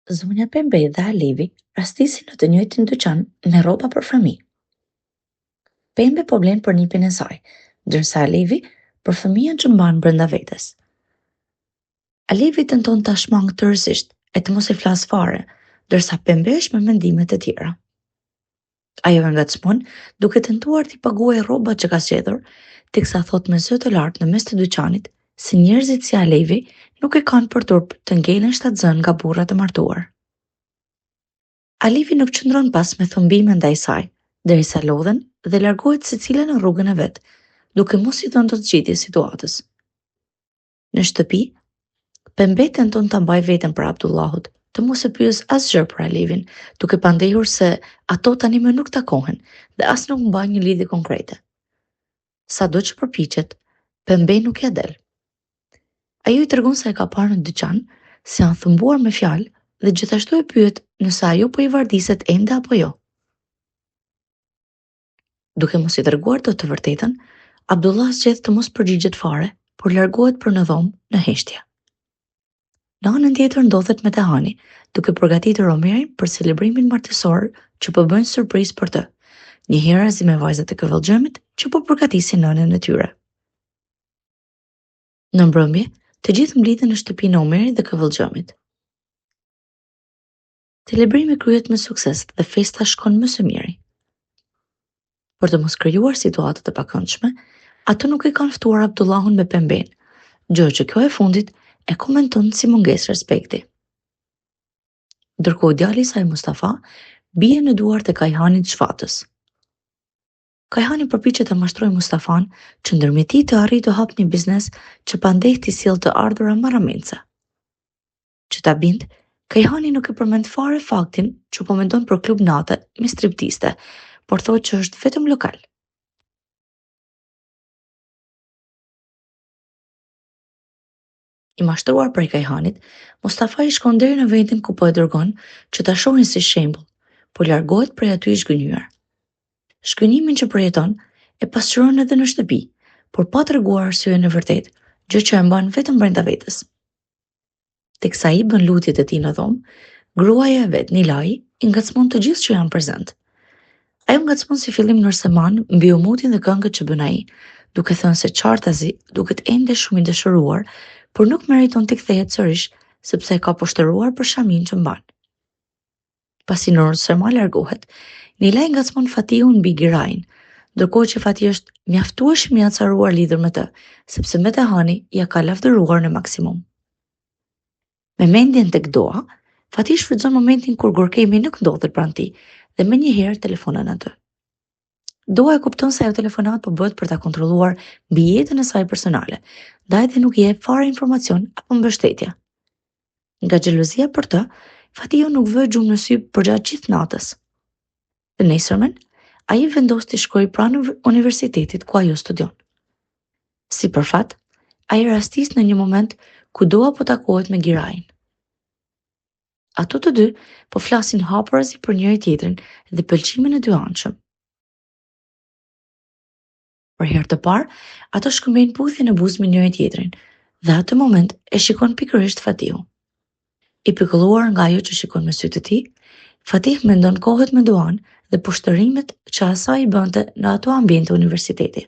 Zonja Pembej dhe Alevi rastisin në të njëjtin dyqan me rroba për fëmijë. Pembe po blen për nipin e saj, ndërsa Alevi për fëmijën që mban brenda vetes. Alevi tenton ta shmang tërësisht e të mos i flas fare, ndërsa Pembe është me mendimet e tjera. Ajo e ngacmon duke tentuar t'i paguajë rrobat që ka zgjedhur, teksa thot me zë të lartë në mes të dyqanit se njerëzit si Alevi nuk e kanë për turp të ngelen shtatzën nga burrat e martuar. Alevi nuk qëndron pas me thumbime ndaj saj, derisa lodhen dhe largohet secila në rrugën e vet, duke mos i dhënë dot zgjidhje situatës. Në shtëpi, Pembe tenton ta mbajë veten për Abdullahut, të mos e pyes asgjë për Alevin, duke pandehur se ato tani më nuk takohen dhe as nuk mbajnë një lidhje konkrete. Sado që përpiqet, Pembe nuk ja del. Ajo i tregon se e ka parë në dyqan, se janë thumbuar me fjalë dhe gjithashtu e pyet nëse ajo po i vardiset ende apo jo. Duke mos i treguar dot të vërtetën, Abdullah zgjedh të mos përgjigjet fare, por largohet për në dhomë në heshtje. Në anën tjetër ndodhet me Tehani, duke përgatitur Omerin për celebrimin martësor që po bëjnë surprizë për të, një herazi me vajzat e Këvëllxhëmit që po përgatisin nënën e tyre. Në mbrëmje, të gjithë mblidhen në shtëpinë e Omerit dhe Këvëllxhëmit. Celebrimi kryhet me sukses dhe festa shkon më së miri. Për të mos krijuar situata të pakëndshme, ato nuk e kanë ftuar Abdullahun me Pemben, gjë që kjo e fundit e komenton si mungesë respekti. Ndërkohë djali i saj Mustafa bie në duart e Kajhanit shfatës. Kajhani përpiqet të mashtrojë Mustafan që ndërmjet tij të arrijë të hapë një biznes që pandej t'i sjellë të ardhura marramendse. Që ta bind, Kajhani nuk e përmend fare faktin që po mendon për klub nate me striptiste, por thotë që është vetëm lokal. I mashtruar prej Kajhanit, Mustafa i shkon deri në vendin ku po e dërgon që ta shohin si shembull, por largohet prej aty i zgënjur. Shkënimin që përjeton e pasqyron edhe në shtëpi, por pa treguar arsyeën e vërtetë, gjë që e mban vetëm brenda vetes. Teksa i bën lutjet e tij në dhomë, gruaja e vet, Nilai, i ngacmon të gjithë që janë prezent. Ajo ngacmon si fillim nërseman mbi umutin dhe këngët që bën ai, duke thënë se Qartazi duket ende shumë i dëshiruar, por nuk meriton t'i kthehet sërish sepse e ka poshtëruar për shamin që mban. Pasi nërseman largohet, Nilai ngacmon Fatihun mbi Girajin, ndërkohë që Fatih është mjaftueshëm i acaruar lidhur me të, sepse me Tehani ja ka lavdëruar në maksimum. Me mendjen tek Doa, Fatih shfrytëzon momentin kur Gorkemi nuk ndodhet pranë tij dhe menjëherë telefonon atë. Doa e kupton se ajo telefonat po bëhet për ta kontrolluar mbi jetën e saj personale, ndaj dhe nuk i jep fare informacion apo mbështetje. Nga xhelozia për të, Fatihu nuk vë gjumë në sy përgjatë gjithë natës. Të nesërmen, ai vendos të shkojë pranë universitetit ku ajo studion. Si për fat, ai rastis në një moment ku Doa po takohet me Girajin. Ato të dy po flasin hapurazi për njëri tjetrin dhe pëlqimin e dy anshëm. Për herë të parë, ato shkëmbejnë puthje në buzë me njëri tjetrin dhe atë moment e shikon pikërisht Fatihu. I pikëlluar nga ajo që shikon me sytë e tij, Fatih mendon kohët me Duan dhe pushtërimet që asaj i bënte në ato ambiente universiteti.